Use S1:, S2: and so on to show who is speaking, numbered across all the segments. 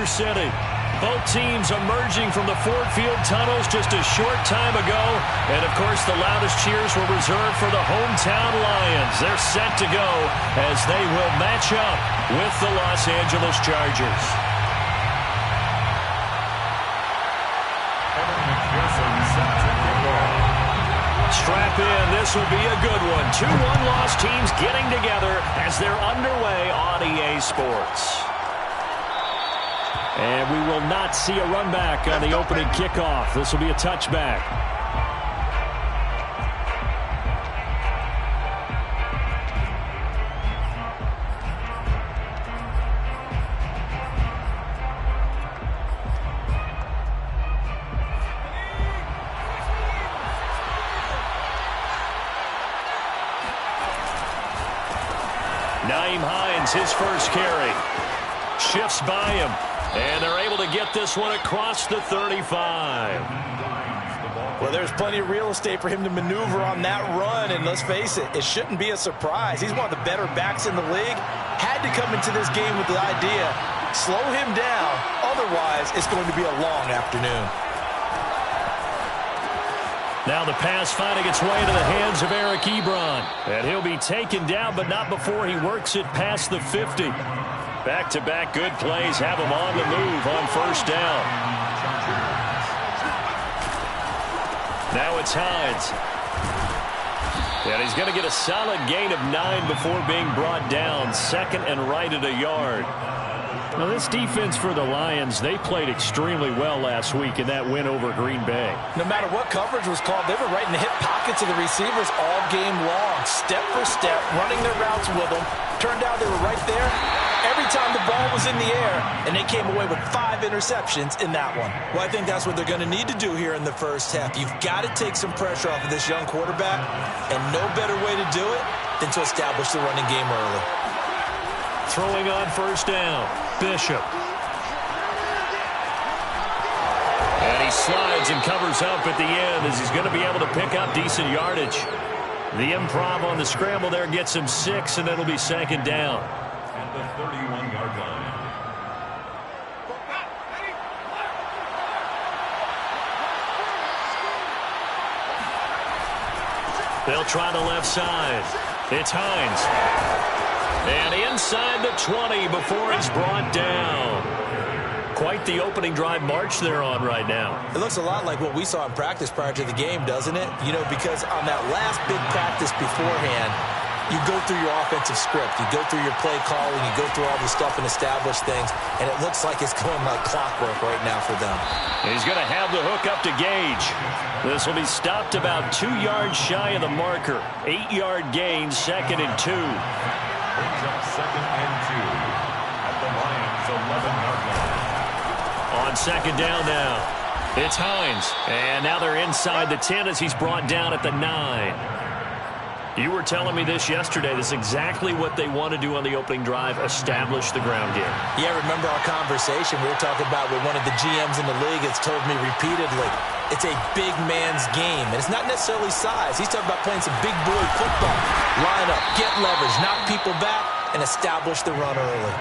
S1: City. Both teams emerging from the Ford Field tunnels just a short time ago. And, of course, the loudest cheers were reserved for the hometown Lions. They're set to go as they will match up with the Los Angeles Chargers. Strap in. This will be a good one. 2 one-loss teams getting together as they're underway on EA Sports. And we will not see a run back on the opening kickoff. This will be a touchback. Nyheim Hines, his first carry. Shifts by him. And they're able to get this one across the 35.
S2: Well, there's plenty of real estate for him to maneuver on that run. And let's face it, it shouldn't be a surprise. He's one of the better backs in the league. Had to come into this game with the idea, slow him down. Otherwise, it's going to be a long afternoon.
S1: Now the pass finding its way to the hands of Eric Ebron. And he'll be taken down, but not before he works it past the 50. Back-to-back good plays have him on the move on first down. Now it's Hines. And he's going to get a solid gain of 9 before being brought down. Second and right at a yard. Now this defense for the Lions, they played extremely well last week in that win over Green Bay.
S2: No matter what coverage was called, they were right in the hip pockets of the receivers all game long. Step for step, running their routes with them. Turned out they were right there every time the ball was in the air, and they came away with 5 interceptions in that one. Well, I think that's what they're going to need to do here in the first half. You've got to take some pressure off of this young quarterback, and no better way to do it than to establish the running game early.
S1: Throwing on first down, Bishop. And he slides and covers up at the end as he's going to be able to pick up decent yardage. The improv on the scramble there gets him 6, and it'll be second down.
S3: At the 31-yard line.
S1: They'll try the left side. It's Hines. And inside the 20 before it's brought down. Quite the opening drive march they're on right now.
S2: It looks a lot like what we saw in practice prior to the game, doesn't it? You know, because on that last big practice beforehand, you go through your offensive script. You go through your play calling. You go through all the stuff and establish things. And it looks like it's going like clockwork right now for them.
S1: He's going to have the hook up to Gage. This will be stopped about 2 yards shy of the marker. 8-yard gain, second and 2.
S3: Brings up second and 2 at the Lions' 11-yard line.
S1: On second down now, it's Hines. And now they're inside the 10 as he's brought down at the 9. You were telling me this yesterday. This is exactly what they want to do on the opening drive, establish the ground game.
S2: Yeah, remember our conversation we were talking about with one of the GMs in the league that's told me repeatedly, it's a big man's game. And it's not necessarily size. He's talking about playing some big boy football. Line up, get leverage, knock people back, and establish the run early.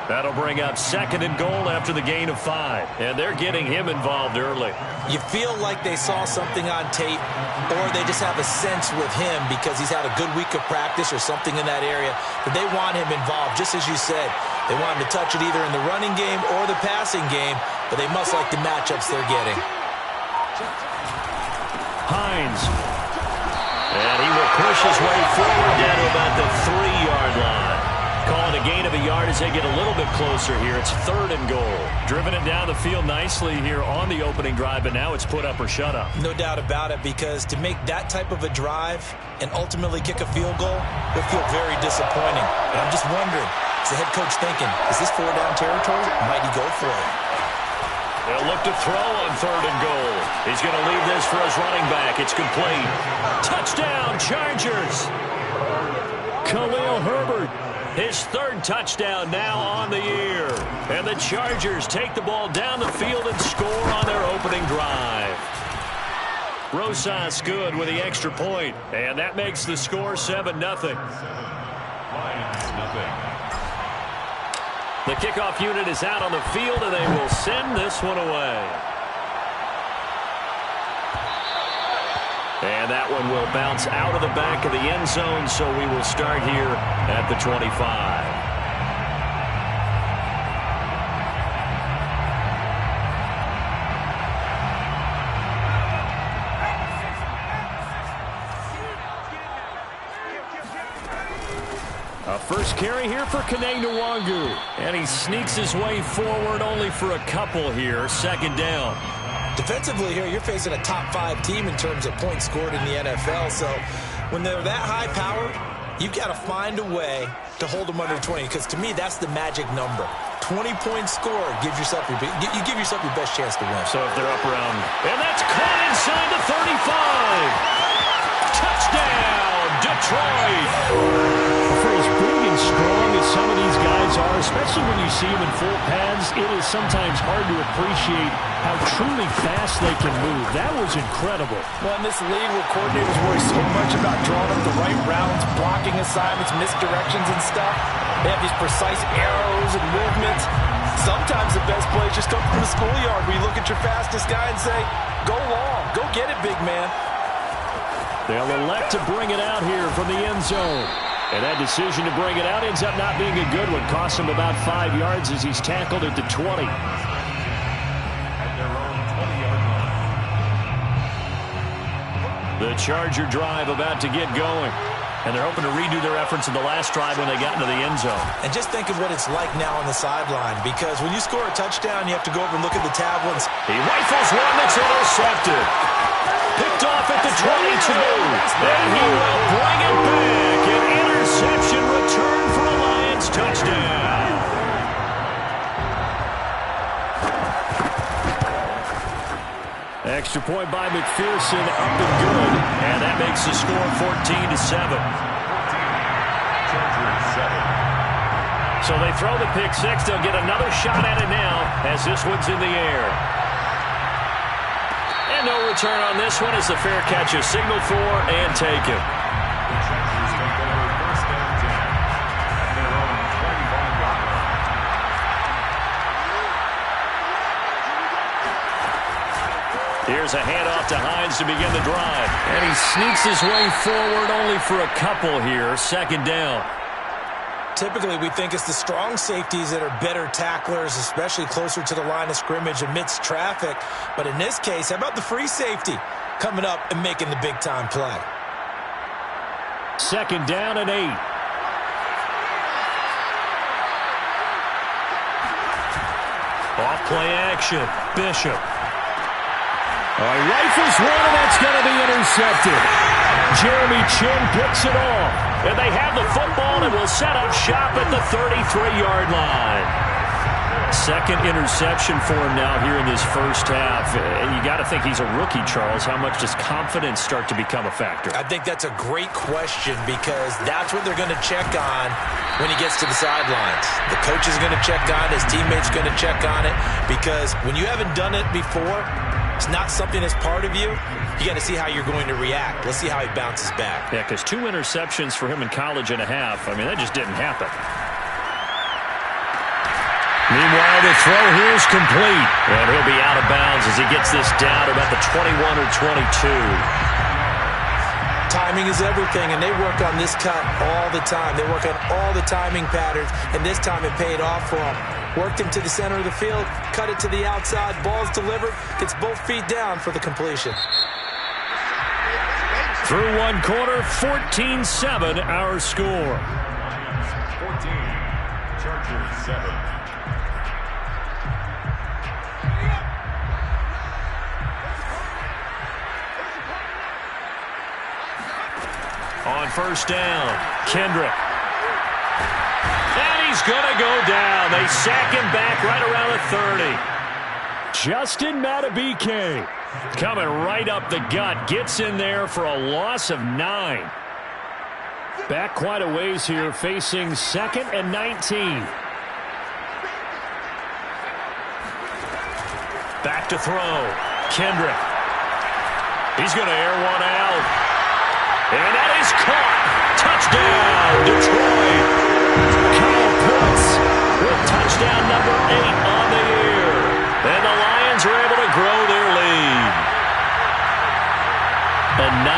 S1: That'll bring up second and goal after the gain of 5. And they're getting him involved early.
S2: You feel like they saw something on tape, or they just have a sense with him because he's had a good week of practice or something in that area that they want him involved. Just as you said, they want him to touch it either in the running game or the passing game, but they must like the matchups they're getting.
S1: Hines. And he will push his way forward down to about the 3-yard line. Calling a gain of a yard as they get a little bit closer here. It's third and goal. Driven it down the field nicely here on the opening drive, but now it's put up or shut up.
S2: No doubt about it, because to make that type of a drive and ultimately kick a field goal would feel very disappointing. And I'm just wondering, is the head coach thinking, is this 4-down territory? Might he go for it?
S1: They'll look to throw on third and goal. He's going to leave this for his running back. It's complete. Touchdown, Chargers. Khalil Herbert. His third touchdown now on the year. And the Chargers take the ball down the field and score on their opening drive. Rosas good with the extra point. And that makes the score 7-0.
S3: Lions nothing.
S1: The kickoff unit is out on the field, and they will send this one away. And that one will bounce out of the back of the end zone, so we will start here at the 25. First carry here for Kene Nwangu. And he sneaks his way forward only for a couple here. Second down.
S2: Defensively here, you're facing a top 5 team in terms of points scored in the NFL. So when they're that high power, you've got to find a way to hold them under 20. Because to me, that's the magic number. 20-point score gives yourself you give yourself your best chance to win.
S1: So if they're up around, and that's caught inside the 35. Touchdown, Detroit. For as big and strong as some of these guys are, especially when you see them in full pads, it is sometimes hard to appreciate how truly fast they can move. That was incredible.
S2: Well, in this league where coordinators worry so much about drawing up the right routes, blocking assignments, misdirections and stuff, they have these precise arrows and movements. Sometimes the best plays just come from the schoolyard where you look at your fastest guy and say, go long, go get it, big man.
S1: They'll elect to bring it out here from the end zone. And that decision to bring it out ends up not being a good one. Costs him about 5 yards as he's tackled at the 20.
S3: At their own 20-yard line.
S1: The Charger drive about to get going. And they're hoping to redo their efforts in the last drive when they got into the end zone.
S2: And just think of what it's like now on the sideline. Because when you score a touchdown, you have to go over and look at the tablets.
S1: He rifles one that's intercepted. Picked off at the 22. And he will bring it back. An interception return for a Lions touchdown. Extra point by McPherson, up and good. And that makes the score 14-7. So they throw the pick six. They'll get another shot at it now as this one's in the air. And no return on this one as the fair catch is signaled for and taken.
S3: The Chargers take over first and 10 at their own 25-yard line.
S1: Here's a handoff to Hines to begin the drive. And he sneaks his way forward only for a couple here. Second down.
S2: Typically, we think it's the strong safeties that are better tacklers, especially closer to the line of scrimmage amidst traffic. But in this case, how about the free safety coming up and making the big-time play?
S1: Second down and 8. Off play action. Bishop. Rifles one, and that's going to be intercepted. Jeremy Chin picks it off. And they have the football and will set up shop at the 33-yard line. Second interception for him now here in this first half. You got to think he's a rookie, Charles. How much does confidence start to become a factor?
S2: I think that's a great question because that's what they're going to check on when he gets to the sidelines. The coach is going to check on it. His teammates going to check on it because when you haven't done it before, it's not something that's part of you. You got to see how you're going to react. Let's see how he bounces back.
S1: Yeah, because 2 interceptions for him in college and a half. I mean, that just didn't happen. Meanwhile, the throw here is complete. And he'll be out of bounds as he gets this down about the 21 or 22.
S2: Timing is everything, and they work on this cut all the time. They work on all the timing patterns, and this time it paid off for them. Worked him to the center of the field, cut it to the outside, ball's delivered, gets both feet down for the completion.
S1: Through one quarter, 14-7 our score.
S3: 14, Chargers 7.
S1: On first down, Kendrick. And he's going to go down. They sack him back right around the 30. Justin Matabike coming right up the gut. Gets in there for a loss of 9. Back quite a ways here, facing 2nd and 19. Back to throw. Kendrick. He's going to air one out. And that is caught. Touchdown, Detroit. Kyle Pitts with touchdown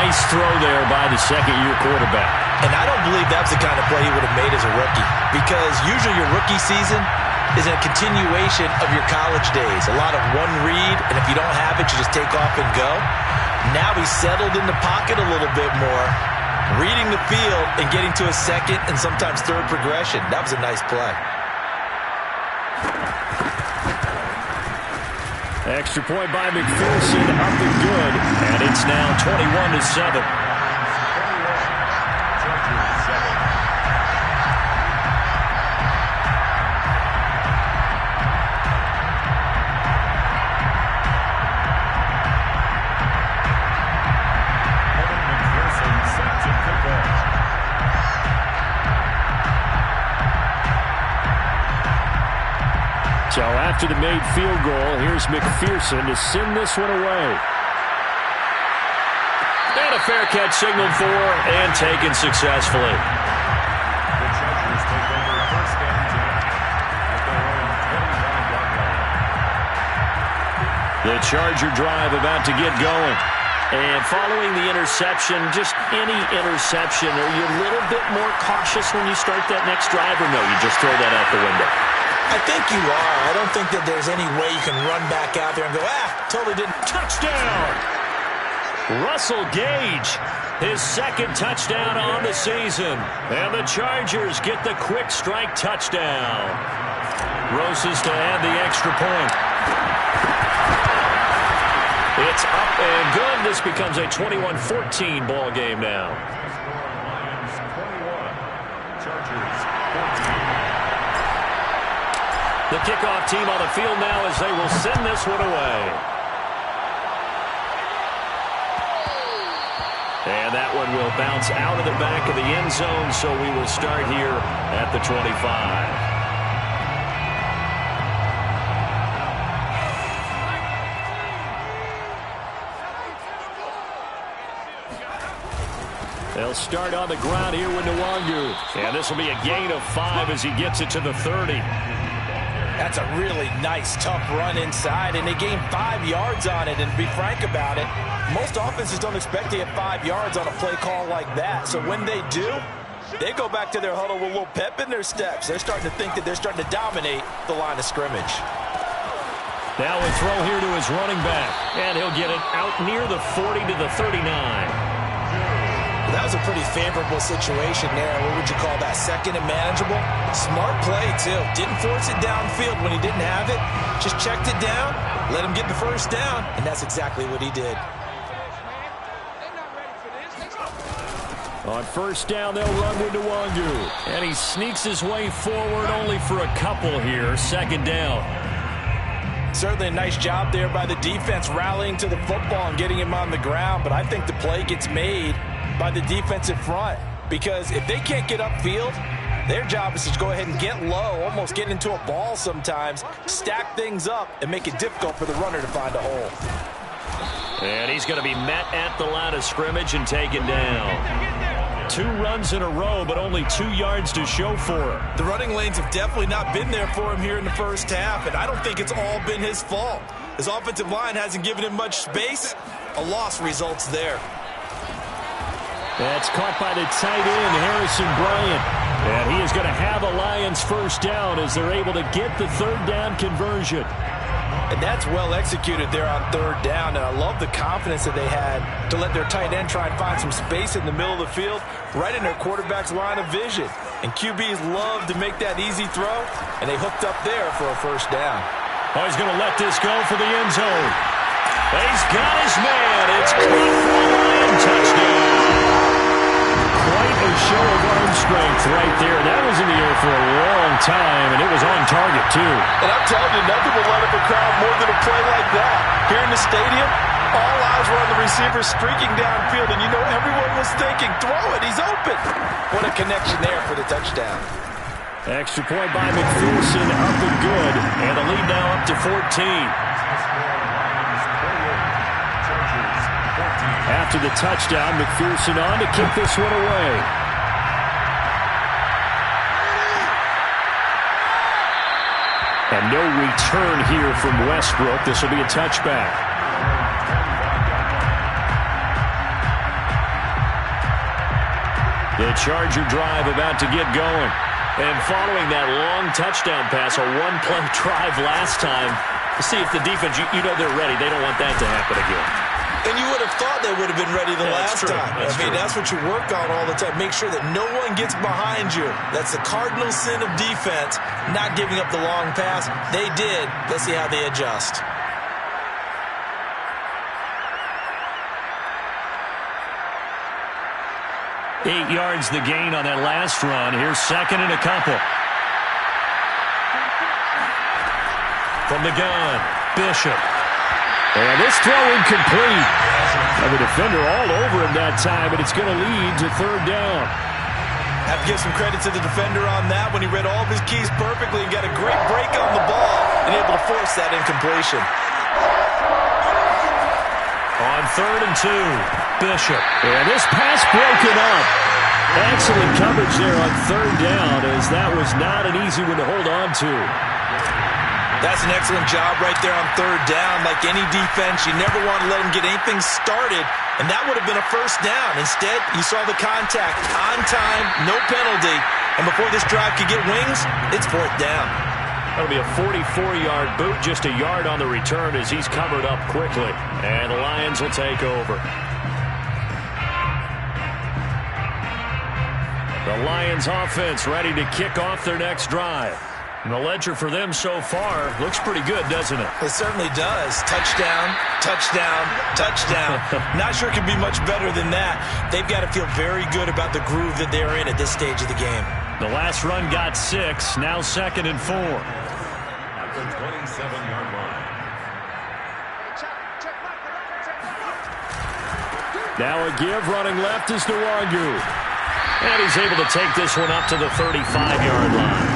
S1: Nice throw there by the second-year quarterback.
S2: And I don't believe that was the kind of play he would have made as a rookie, because usually your rookie season is a continuation of your college days. A lot of one read, and if you don't have it, you just take off and go. Now he's settled in the pocket a little bit more, reading the field and getting to a second and sometimes third progression. That was a nice play.
S1: Extra point by McPherson, up and good, and it's now 21-7. So after the made field goal, here's McPherson to send this one away. And a fair catch signaled for and taken successfully.
S3: The Chargers take over first and 10 at their own 21-yard line.
S1: The Charger drive about to get going. And following the interception, just any interception, are you a little bit more cautious when you start that next drive, or no, you just throw that out the window?
S2: I think you are. I don't think that there's any way you can run back out there and go, totally didn't.
S1: Touchdown! Russell Gage, his second touchdown on the season. And the Chargers get the quick strike touchdown. Roses to add the extra point. It's up and good. This becomes a 21-14 ball game now.
S3: Lions 21, Chargers 14.
S1: The kickoff team on the field now as they will send this one away. And that one will bounce out of the back of the end zone, so we will start here at the 25. They'll start on the ground here with Nwangu. And this will be a gain of 5 as he gets it to the 30.
S2: That's a really nice, tough run inside, and they gained 5 yards on it. And to be frank about it, most offenses don't expect to get 5 yards on a play call like that. So when they do, they go back to their huddle with a little pep in their steps. They're starting to think that they're starting to dominate the line of scrimmage.
S1: Now a throw here to his running back, and he'll get it out near the 40 to the 39.
S2: That was a pretty favorable situation there. What would you call that? Second and manageable? Smart play, too. Didn't force it downfield when he didn't have it. Just checked it down, let him get the first down, and that's exactly what he did.
S1: On first down, they'll run with Nwangu. And he sneaks his way forward only for a couple here. Second down.
S2: Certainly a nice job there by the defense rallying to the football and getting him on the ground, but I think the play gets made by the defensive front, because if they can't get upfield, their job is to go ahead and get low, almost get into a ball sometimes, stack things up, and make it difficult for the runner to find a hole.
S1: And he's going to be met at the line of scrimmage and taken down. 2 runs in a row, but only 2 yards to show for it.
S2: The running lanes have definitely not been there for him here in the first half, and I don't think it's all been his fault. His offensive line hasn't given him much space. A loss results there.
S1: That's caught by the tight end, Harrison Bryant. And he is going to have a Lions first down as they're able to get the third down conversion.
S2: And that's well executed there on third down. And I love the confidence that they had to let their tight end try and find some space in the middle of the field, right in their quarterback's line of vision. And QBs love to make that easy throw, and they hooked up there for a first down.
S1: Oh, he's going to let this go for the end zone. He's got his man. It's caught for a Lion touchdown. Quite a show of arm strength right there. That was in the air for a long time, and it was on target, too.
S2: And I'm telling you, nothing will light up a crowd more than a play like that. Here in the stadium, all eyes were on the receiver streaking downfield, and you know everyone was thinking, throw it, he's open. What a connection there for the touchdown.
S1: Extra point by McPherson, up and good, and the lead now up to 14. After the touchdown, McPherson on to kick this one away. And no return here from Westbrook. This will be a touchback. The Charger drive about to get going. And following that long touchdown pass, a one-play drive last time, to see if the defense, you know they're ready. They don't want that to happen again.
S2: And you would have thought they would have been ready the last time. That's what you work on all the time. Make sure that no one gets behind you. That's the cardinal sin of defense, not giving up the long pass. They did. Let's see how they adjust.
S1: Eight yards the gain on that last run. Here's second and a couple. From the gun, Bishop. And this throw incomplete. And the defender all over him that time, and it's going to lead to third down.
S2: Have to give some credit to the defender on that when he read all of his keys perfectly and got a great break on the ball and able to force that incompletion.
S1: On third and two, Bishop. And this pass broken up. Excellent coverage there on third down, as that was not an easy one to hold on to.
S2: That's an excellent job right there on third down. Like any defense, you never want to let them get anything started, and that would have been a first down. Instead, you saw the contact on time, no penalty, and before this drive could get wings, it's fourth down.
S1: That'll be a 44-yard boot, just a yard on the return as he's covered up quickly. And the Lions will take over. The Lions offense ready to kick off their next drive. And the ledger for them so far looks pretty good, doesn't it?
S2: It certainly does. Touchdown, touchdown, touchdown. Not sure it could be much better than that. They've got to feel very good about the groove that they're in at this stage of the game.
S1: The last run got 6, now second and 4.
S3: At the 27-yard line.
S1: Now a give, running left is Nwangu. And he's able to take this one up to the 35-yard line.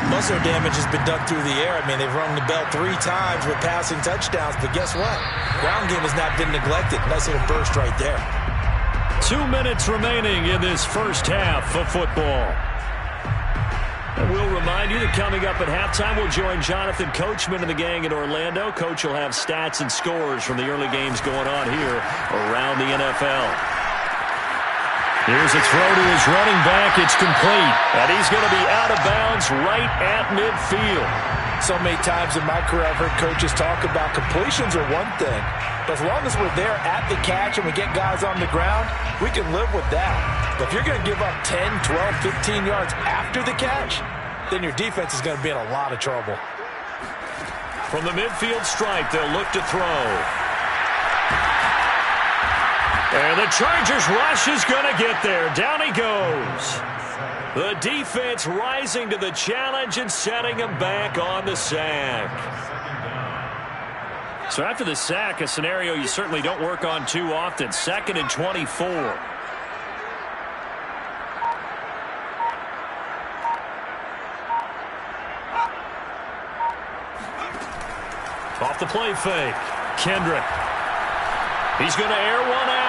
S2: Most of their damage has been done through the air. I mean, they've rung the bell 3 times with passing touchdowns, but guess what? Ground game has not been neglected. Nice little burst right there.
S1: 2 minutes remaining in this first half of football. And we'll remind you that coming up at halftime, we'll join Jonathan Coachman and the gang in Orlando. Coach will have stats and scores from the early games going on here around the NFL. Here's a throw to his running back. It's complete. And he's going to be out of bounds right at midfield.
S2: So many times in my career, I've heard coaches talk about completions are one thing. But as long as we're there at the catch and we get guys on the ground, we can live with that. But if you're going to give up 10, 12, 15 yards after the catch, then your defense is going to be in a lot of trouble.
S1: From the midfield stripe, they'll look to throw. And the Chargers rush is going to get there. Down he goes. The defense rising to the challenge and setting him back on the sack. So after the sack, a scenario you certainly don't work on too often. 2nd and 24. Off the play fake. Kendrick. He's going to air one out.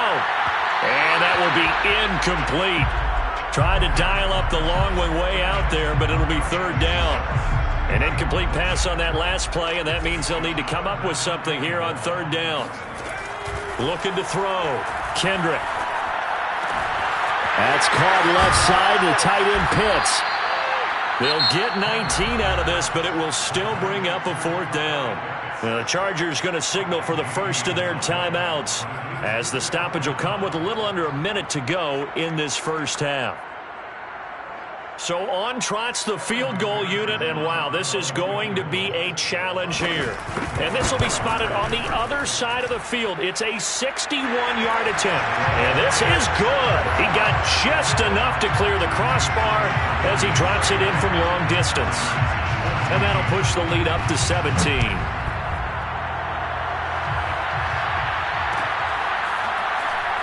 S1: And that will be incomplete. Tried to dial up the long one way out there, but it'll be third down. An incomplete pass on that last play, and that means they'll need to come up with something here on third down. Looking to throw. Kendrick. That's caught left side to tight end Pitts. They'll get 19 out of this, but it will still bring up a fourth down. Now the Chargers going to signal for the first of their timeouts, as the stoppage will come with a little under a minute to go in this first half. So on trots the field goal unit, and wow, this is going to be a challenge here. And this will be spotted on the other side of the field. It's a 61-yard attempt. And this is good. He got just enough to clear the crossbar as he drops it in from long distance. And that'll push the lead up to 17.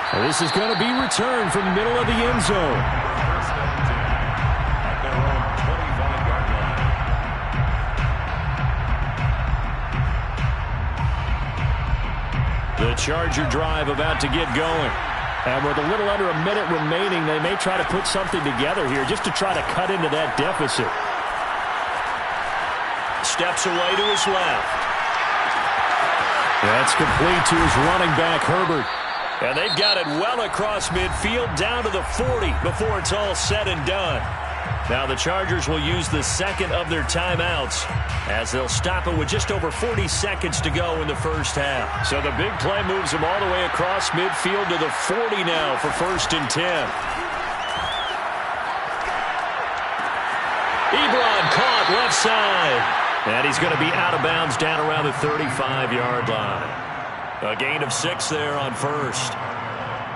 S1: Well, this is going to be returned from the middle of the end zone.
S3: At their own 25-yard line.
S1: The Charger drive about to get going. And with a little under a minute remaining, they may try to put something together here just to try to cut into that deficit. Steps away to his left. That's complete to his running back, Herbert. And they've got it well across midfield down to the 40 before it's all said and done. Now the Chargers will use the second of their timeouts as they'll stop it with just over 40 seconds to go in the first half. So the big play moves them all the way across midfield to the 40 now for 1st and 10. Ebron caught left side. And he's going to be out of bounds down around the 35-yard line. A gain of 6 there on first.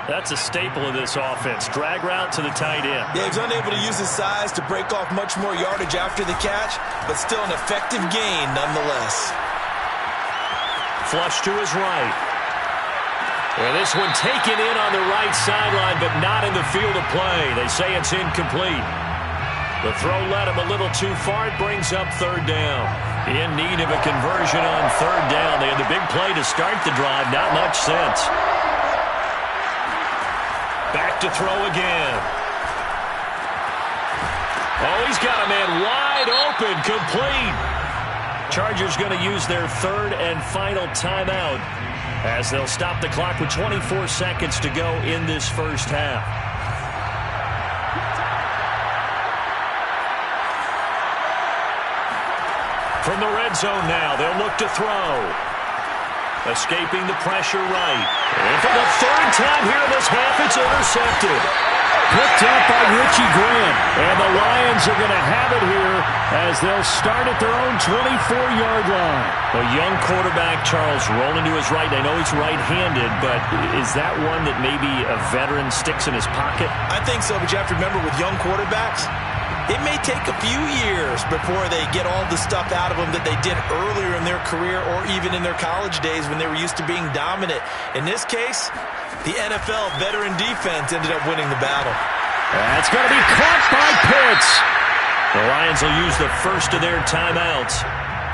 S1: That's a staple of this offense. Drag route to the tight end.
S2: Yeah, he's unable to use his size to break off much more yardage after the catch, but still an effective gain nonetheless.
S1: Flush to his right. And this one taken in on the right sideline, but not in the field of play. They say it's incomplete. The throw led him a little too far. It brings up 3rd down. In need of a conversion on 3rd down. They had the big play to start the drive. Not much sense. Back to throw again. Oh, he's got a man wide open, complete. Chargers going to use their 3rd and final timeout as they'll stop the clock with 24 seconds to go in this first half. From the red zone now, they'll look to throw. Escaping the pressure right. And for the 3rd time here in this half, it's intercepted. Picked up by Richie Grant. And the Lions are going to have it here as they'll start at their own 24-yard line. A young quarterback, Charles, rolling to his right. I know he's right-handed, but is that one that maybe a veteran sticks in his pocket?
S2: I think so, but you have to remember with young quarterbacks, it may take a few years before they get all the stuff out of them that they did earlier in their career or even in their college days when they were used to being dominant. In this case, the NFL veteran defense ended up winning the battle.
S1: That's going to be caught by Pitts. The Lions will use the first of their timeouts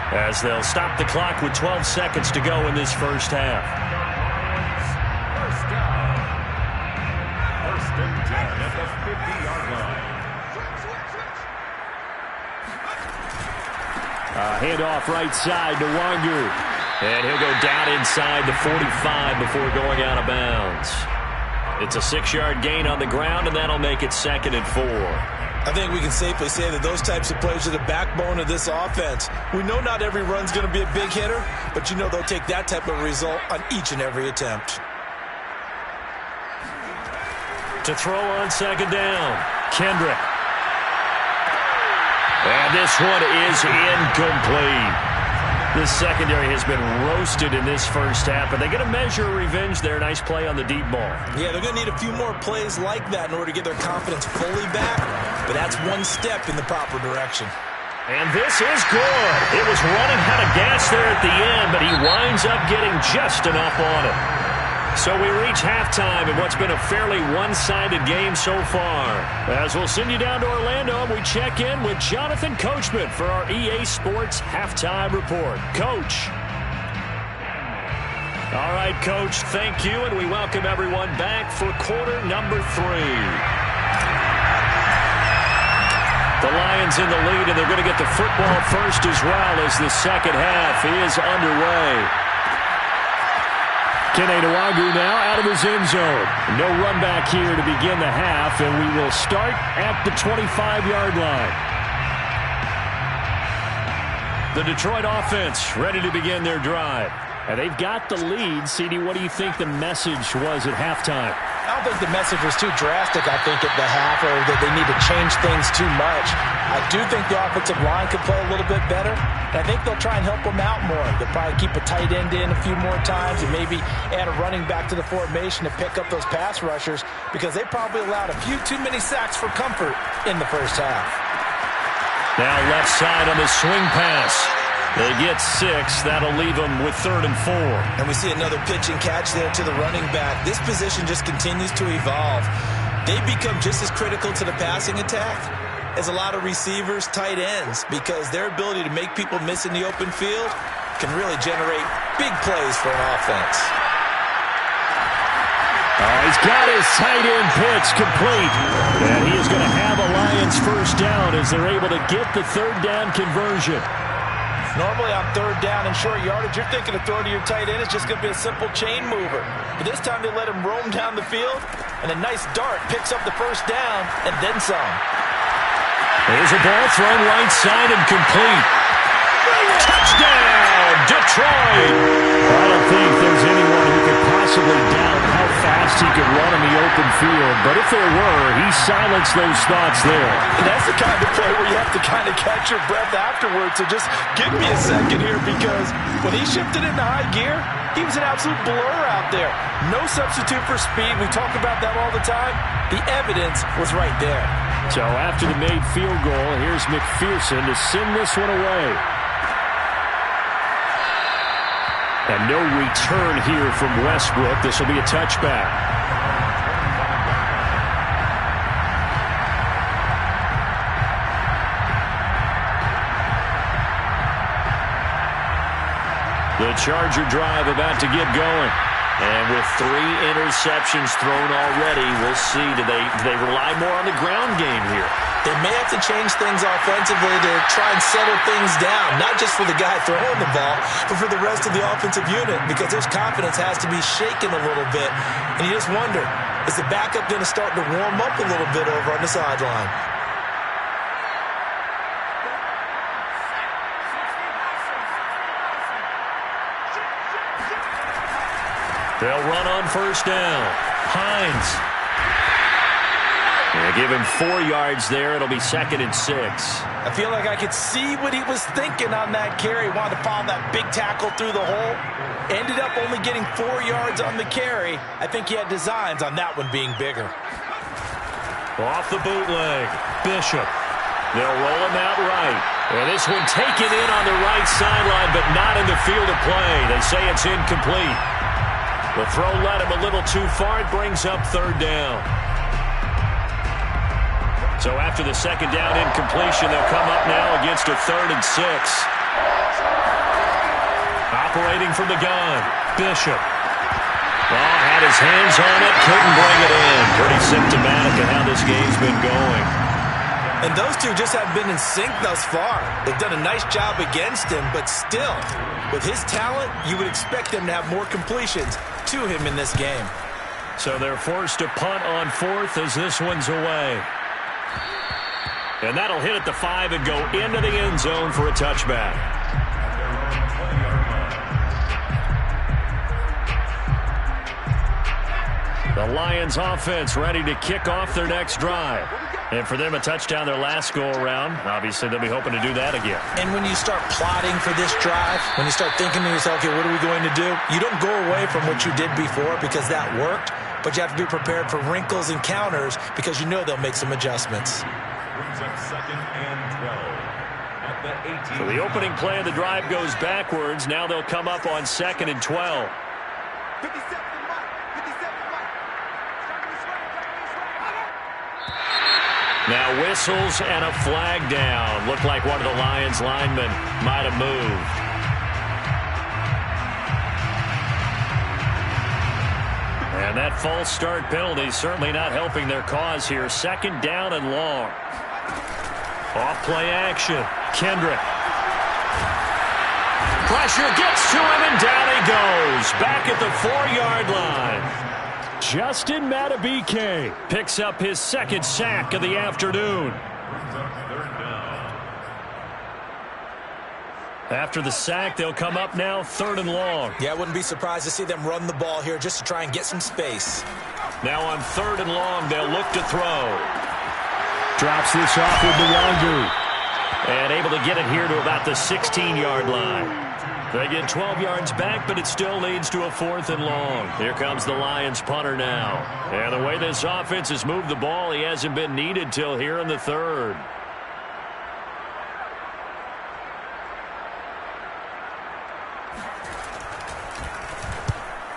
S1: as they'll stop the clock with 12 seconds to go in this first half.
S3: First down. 1st and 10 at the 50-yard line.
S1: Handoff right side to Wanger. And he'll go down inside the 45 before going out of bounds. It's a 6-yard gain on the ground, and that'll make it 2nd and 4.
S2: I think we can safely say that those types of plays are the backbone of this offense. We know not every run's going to be a big hitter, but you know they'll take that type of result on each and every attempt.
S1: To throw on 2nd down, Kendrick. And this one is incomplete. The secondary has been roasted in this first half, but they get a measure of revenge there. Nice play on the deep ball.
S2: Yeah, they're going to need a few more plays like that in order to get their confidence fully back, but that's one step in the proper direction.
S1: And this is good. It was running out of gas there at the end, but he winds up getting just enough on it. So we reach halftime in what's been a fairly one-sided game so far. As we'll send you down to Orlando, and we check in with Jonathan Coachman for our EA Sports Halftime Report. Coach. All right, Coach, thank you, and we welcome everyone back for quarter number 3. The Lions in the lead, and they're going to get the football first as well as the second half is underway. Kene Nwangwu now out of his end zone. No run back here to begin the half, and we will start at the 25-yard line. The Detroit offense ready to begin their drive. And they've got the lead. CD, what do you think the message was at halftime?
S2: I don't think the message was too drastic, I think, at the half, or that they need to change things too much. I do think the offensive line could play a little bit better. And I think they'll try and help them out more. They'll probably keep a tight end in a few more times and maybe add a running back to the formation to pick up those pass rushers because they probably allowed a few too many sacks for comfort in the first half.
S1: Now left side on the swing pass. They get 6. That'll leave them with 3rd and 4.
S2: And we see another pitch and catch there to the running back. This position just continues to evolve. They become just as critical to the passing attack as a lot of receivers, tight ends, because their ability to make people miss in the open field can really generate big plays for an offense.
S1: He's got his tight end pitch complete. And he is going to have a Lions first down as they're able to get the 3rd down conversion.
S2: Normally on third down and short yardage, you're thinking of throwing to your tight end. It's just going to be a simple chain mover. But this time they let him roam down the field, and a nice dart picks up the first down and then some.
S1: There's a ball thrown right side and complete. Touchdown, Detroit! I don't think there's anyone who could possibly doubt how fast he could run in the open field. But if there were, he silenced those thoughts there.
S2: And that's the kind of play where you have to kind of catch your breath afterwards. So just give me a second here, because when he shifted into high gear, he was an absolute blur out there. No substitute for speed. We talk about that all the time. The evidence was right there.
S1: So after the made field goal, here's McPherson to send this one away. And no return here from Westbrook. This will be a touchback. The Charger drive about to get going. And with 3 interceptions thrown already, we'll see. Do they rely more on the ground game here?
S2: They may have to change things offensively to try and settle things down, not just for the guy throwing the ball, but for the rest of the offensive unit, because their confidence has to be shaken a little bit. And you just wonder, is the backup going to start to warm up a little bit over on the sideline?
S1: They'll run on first down. Hines. They give him 4 yards there. It'll be 2nd and 6.
S2: I feel like I could see what he was thinking on that carry. Wanted to follow that big tackle through the hole. Ended up only getting 4 yards on the carry. I think he had designs on that one being bigger.
S1: Off the bootleg. Bishop. They'll roll him out right. And this one taken in on the right sideline, but not in the field of play. They say it's incomplete. The throw led him a little too far. It brings up 3rd down. So after the 2nd down incompletion, they'll come up now against a 3rd and 6. Operating from the gun, Bishop. Oh, had his hands on it, couldn't bring it in. Pretty symptomatic of how this game's been going.
S2: And those two just haven't been in sync thus far. They've done a nice job against him, but still, with his talent, you would expect them to have more completions to him in this game.
S1: So they're forced to punt on 4th as this one's away. And that'll hit at the 5 and go into the end zone for a touchback. The Lions offense ready to kick off their next drive. And for them, a touchdown their last go-around. Obviously, they'll be hoping to do that again.
S2: And when you start plotting for this drive, when you start thinking to yourself, okay, what are we going to do? You don't go away from what you did before because that worked, but you have to be prepared for wrinkles and counters because you know they'll make some adjustments.
S3: Brings up 2nd and 12 at the 18.
S1: So the opening play of the drive goes backwards. Now they'll come up on 2nd and 12. Now whistles and a flag down. Looked like one of the Lions linemen might have moved. And that false start penalty certainly not helping their cause here. 2nd down and long. Off play action. Kendrick. Pressure gets to him and down he goes. Back at the 4-yard line. Justin Madubuike picks up his 2nd sack of the afternoon. After the sack, they'll come up now 3rd and long.
S2: Yeah, I wouldn't be surprised to see them run the ball here just to try and get some space.
S1: Now on 3rd and long, they'll look to throw. Drops this off with Nwangu. And able to get it here to about the 16-yard line. They get 12 yards back, but it still leads to a 4th and long. Here comes the Lions punter now. And the way this offense has moved the ball, he hasn't been needed till here in the 3rd.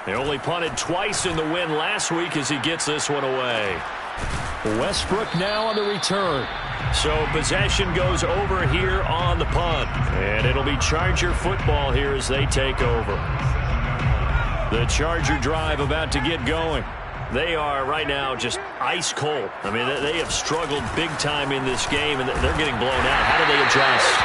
S1: They only punted twice in the win last week as he gets this one away. Westbrook now on the return. So possession goes over here on the punt. And it'll be Charger football here as they take over. The Charger drive about to get going. They are right now just ice cold. I mean, they have struggled big time in this game, and they're getting blown out. How do they adjust?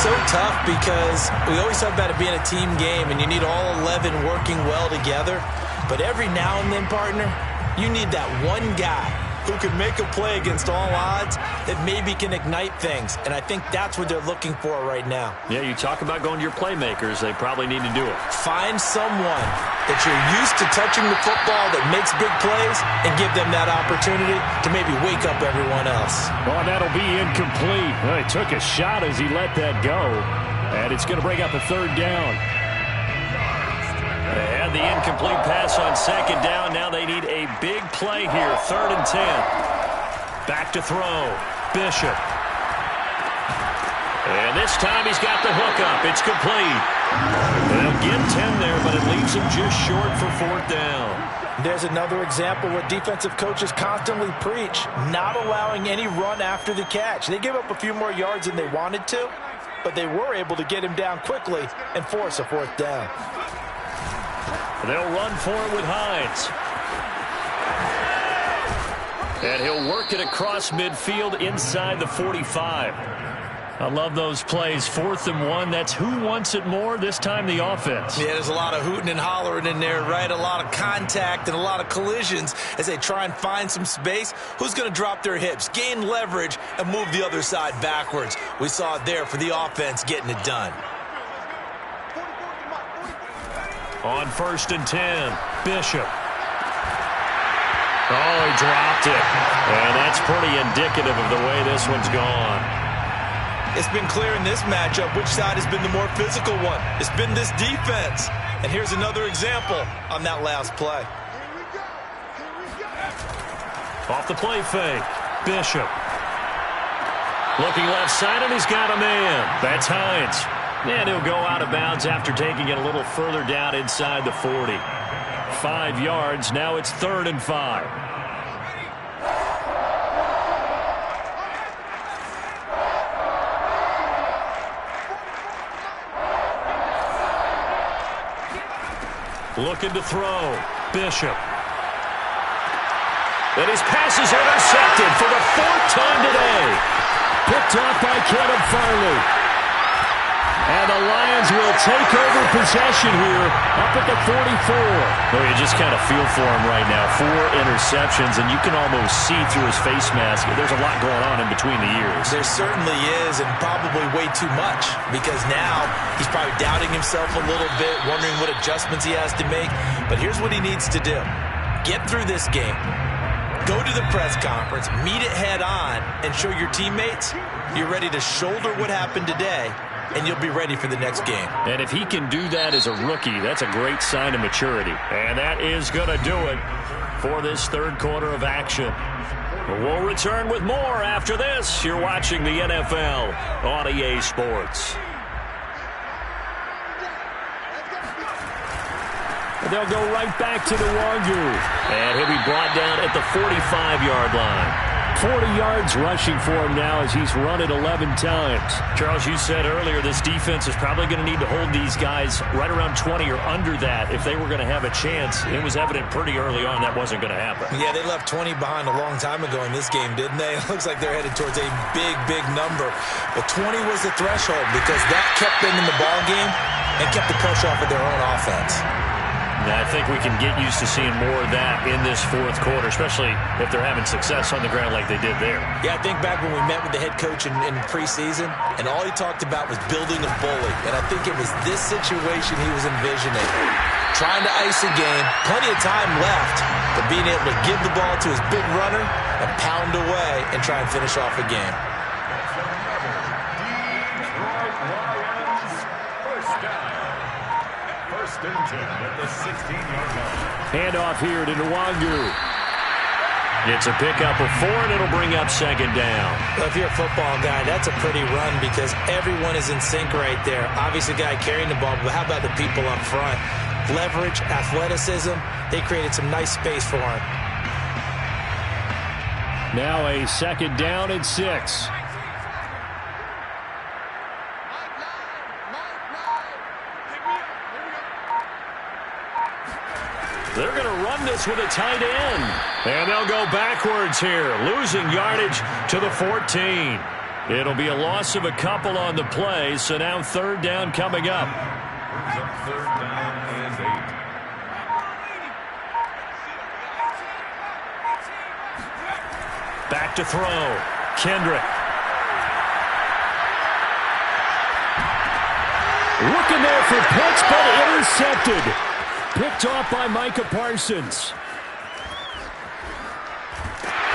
S2: So tough because we always talk about it being a team game and you need all 11 working well together. But every now and then, partner, you need that one guy who can make a play against all odds that maybe can ignite things. And I think that's what they're looking for right now.
S1: Yeah, you talk about going to your playmakers. They probably need to do it.
S2: Find someone that you're used to touching the football that makes big plays and give them that opportunity to maybe wake up everyone else.
S1: Oh, that'll be incomplete. Well, he took a shot as he let that go. And it's going to bring up a third down. They had the incomplete pass on second down. Now they need a big play here. 3rd and 10. Back to throw. Bishop. And this time he's got the hook up. It's complete. They'll get 10 there, but it leaves him just short for 4th down.
S2: There's another example where defensive coaches constantly preach, not allowing any run after the catch. They gave up a few more yards than they wanted to, but they were able to get him down quickly and force a 4th down.
S1: They'll run for it with Hines. And he'll work it across midfield inside the 45. I love those plays. 4th and 1. That's who wants it more. This time the offense.
S2: Yeah, there's a lot of hooting and hollering in there, right? A lot of contact and a lot of collisions as they try and find some space. Who's going to drop their hips, gain leverage, and move the other side backwards? We saw it there for the offense getting it done.
S1: On 1st and 10, Bishop. Oh, he dropped it. And that's pretty indicative of the way this one's gone.
S2: It's been clear in this matchup which side has been the more physical one. It's been this defense. And here's another example on that last play.
S1: Off the play fake, Bishop. Looking left side, and he's got a man. That's Hines. And he'll go out of bounds after taking it a little further down inside the 40. 5 yards. Now it's 3rd and 5. Looking to throw. Bishop. And his pass is intercepted for the 4th time today. Picked off by Kevin Farley. And the Lions will take over possession here up at the 44. Well, you just kind of feel for him right now. 4 interceptions, and you can almost see through his face mask. There's a lot going on in between the ears.
S2: There certainly is, and probably way too much, because now he's probably doubting himself a little bit, wondering what adjustments he has to make. But here's what he needs to do. Get through this game. Go to the press conference, meet it head on, and show your teammates you're ready to shoulder what happened today, and you'll be ready for the next game.
S1: And if he can do that as a rookie, that's a great sign of maturity. And that is going to do it for this 3rd quarter of action. We'll return with more after this. You're watching the NFL on EA Sports. They'll go right back to the Wangu. And he'll be brought down at the 45-yard line. 40 yards rushing for him now as he's run it 11 times. Charles, you said earlier this defense is probably going to need to hold these guys right around 20 or under that if they were going to have a chance. It was evident pretty early on that wasn't going to happen.
S2: Yeah, they left 20 behind a long time ago in this game, didn't they? It looks like they're headed towards a big, big number. But 20 was the threshold because that kept them in the ball game and kept the pressure off of their own offense.
S1: Now, I think we can get used to seeing more of that in this 4th quarter, especially if they're having success on the ground like they did there.
S2: Yeah, I think back when we met with the head coach in preseason, and all he talked about was building a bully. And I think it was this situation he was envisioning. Trying to ice a game, plenty of time left, but being able to give the ball to his big runner and pound away and try and finish off a game.
S3: At the 16-yard line.
S1: Handoff here to Nwangu. It's a pickup of 4, and it'll bring up 2nd down.
S2: Well, if you're a football guy, that's a pretty run because everyone is in sync right there. Obviously, the guy carrying the ball, but how about the people up front? Leverage, athleticism, they created some nice space for him.
S1: Now a 2nd down and 6. They're going to run this with a tight end. And they'll go backwards here, losing yardage to the 14. It'll be a loss of a couple on the play, so now third down coming up.
S3: Brings up third down and 8.
S1: Back to throw. Kendrick. Looking there for Pitts, but intercepted. Picked off by Micah Parsons.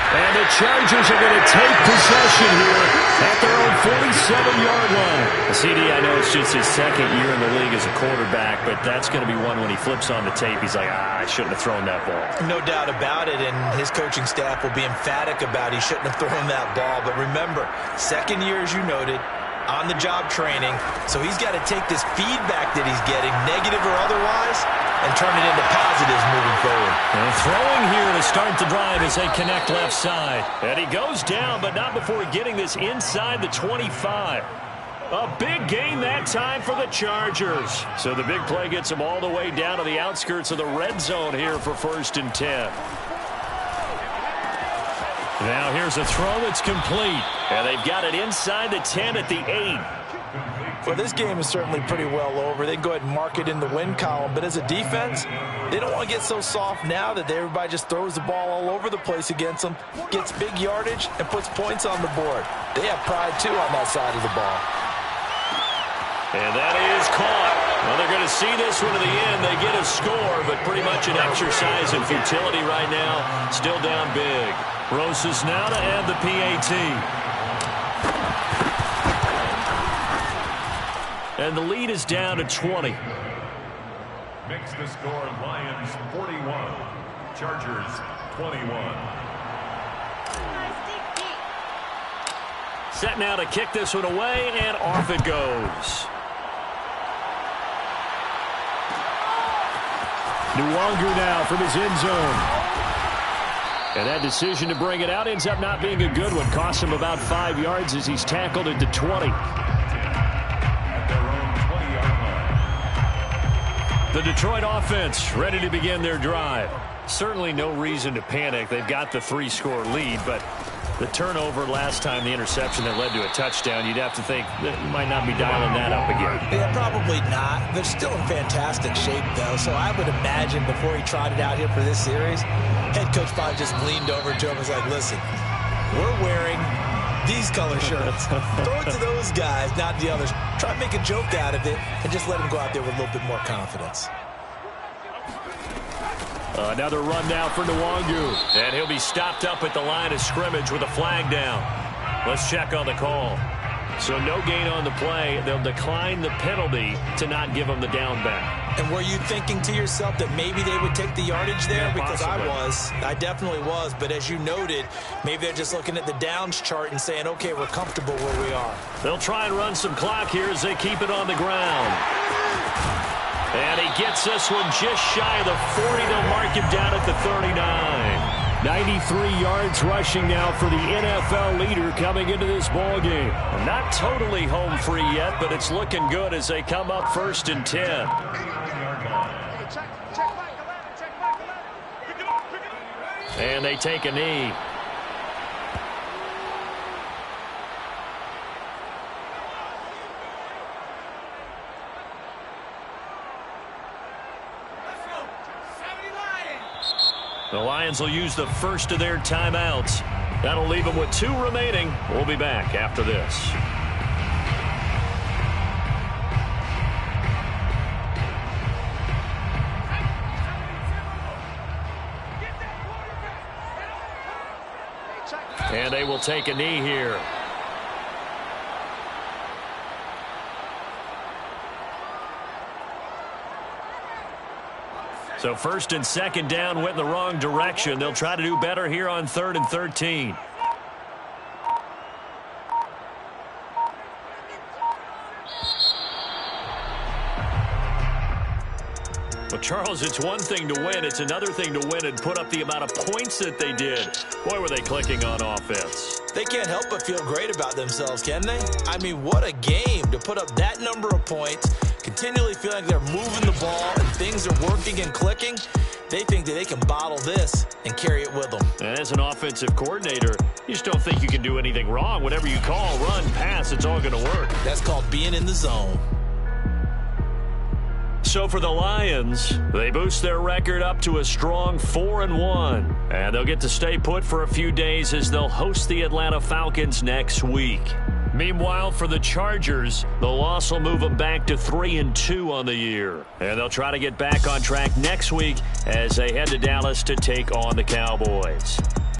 S1: And the Chargers are going to take possession here at their own 47-yard line. CD, I know it's just his second year in the league as a quarterback, but that's going to be one when he flips on the tape. He's like, I shouldn't have thrown that ball.
S2: No doubt about it, and his coaching staff will be emphatic about he shouldn't have thrown that ball. But remember, second year, as you noted, on-the-job training, so he's got to take this feedback that he's getting, negative or otherwise, and turn it into positives moving forward.
S1: And throwing here to start the drive as they connect left side. And he goes down, but not before getting this inside the 25. A big gain that time for the Chargers. So the big play gets them all the way down to the outskirts of the red zone here for 1st and 10. Now here's a throw that's complete. And they've got it inside the 10 at the 8.
S2: Well, this game is certainly pretty well over. They can go ahead and mark it in the win column. But as a defense, they don't want to get so soft now that everybody just throws the ball all over the place against them, gets big yardage, and puts points on the board. They have pride, too, on that side of the ball.
S1: And that is caught. Well, they're going to see this one to the end. They get a score, but pretty much an exercise in futility right now. Still down big. Rosas now to add the PAT. And the lead is down to 20.
S3: Makes the score Lions 41, Chargers 21.
S1: Set now to kick this one away, and off it goes. Nwangu now from his end zone. And that decision to bring it out ends up not being a good one. Costs him about 5 yards as he's tackled at the 20. The Detroit offense ready to begin their drive. Certainly no reason to panic. They've got the 3-score lead, but the turnover last time, the interception that led to a touchdown, you'd have to think that you might not be dialing that up again.
S2: Yeah, probably not. They're still in fantastic shape, though, so I would imagine before he trotted out here for this series, head coach probably just leaned over to him and was like, listen, we're wearing these color shirts. Throw it to those guys, not the others. Try to make a joke out of it and just let them go out there with a little bit more confidence.
S1: Another run now for Nwangu. And he'll be stopped up at the line of scrimmage with a flag down. Let's check on the call. So no gain on the play. They'll decline the penalty to not give him the down back.
S2: And were you thinking to yourself that maybe they would take the yardage there?
S1: Yeah,
S2: because
S1: possibly.
S2: I definitely was. But as you noted, maybe they're just looking at the downs chart and saying, okay, we're comfortable where we are.
S1: They'll try and run some clock here as they keep it on the ground. And he gets this one just shy of the 40. They'll mark him down at the 39. 93 yards rushing now for the NFL leader coming into this ball game. Not totally home free yet, but it's looking good as they come up 1st and 10. And they take a knee. The Lions will use the first of their timeouts. That'll leave them with 2 remaining. We'll be back after this. And they will take a knee here. So 1st and 2nd down went in the wrong direction. They'll try to do better here on 3rd and 13. Well, Charles, it's one thing to win. It's another thing to win and put up the amount of points that they did. Boy, were they clicking on offense.
S2: They can't help but feel great about themselves, can they? I mean, what a game to put up that number of points, continually feeling like they're moving the ball and things are working and clicking. They think that they can bottle this and carry it with them.
S1: And as an offensive coordinator, you just don't think you can do anything wrong. Whatever you call, run, pass, it's all going to work.
S2: That's called being in the zone.
S1: So for the Lions, they boost their record up to a strong 4-1. And they'll get to stay put for a few days as they'll host the Atlanta Falcons next week. Meanwhile, for the Chargers, the loss will move them back to 3-2 on the year. And they'll try to get back on track next week as they head to Dallas to take on the Cowboys.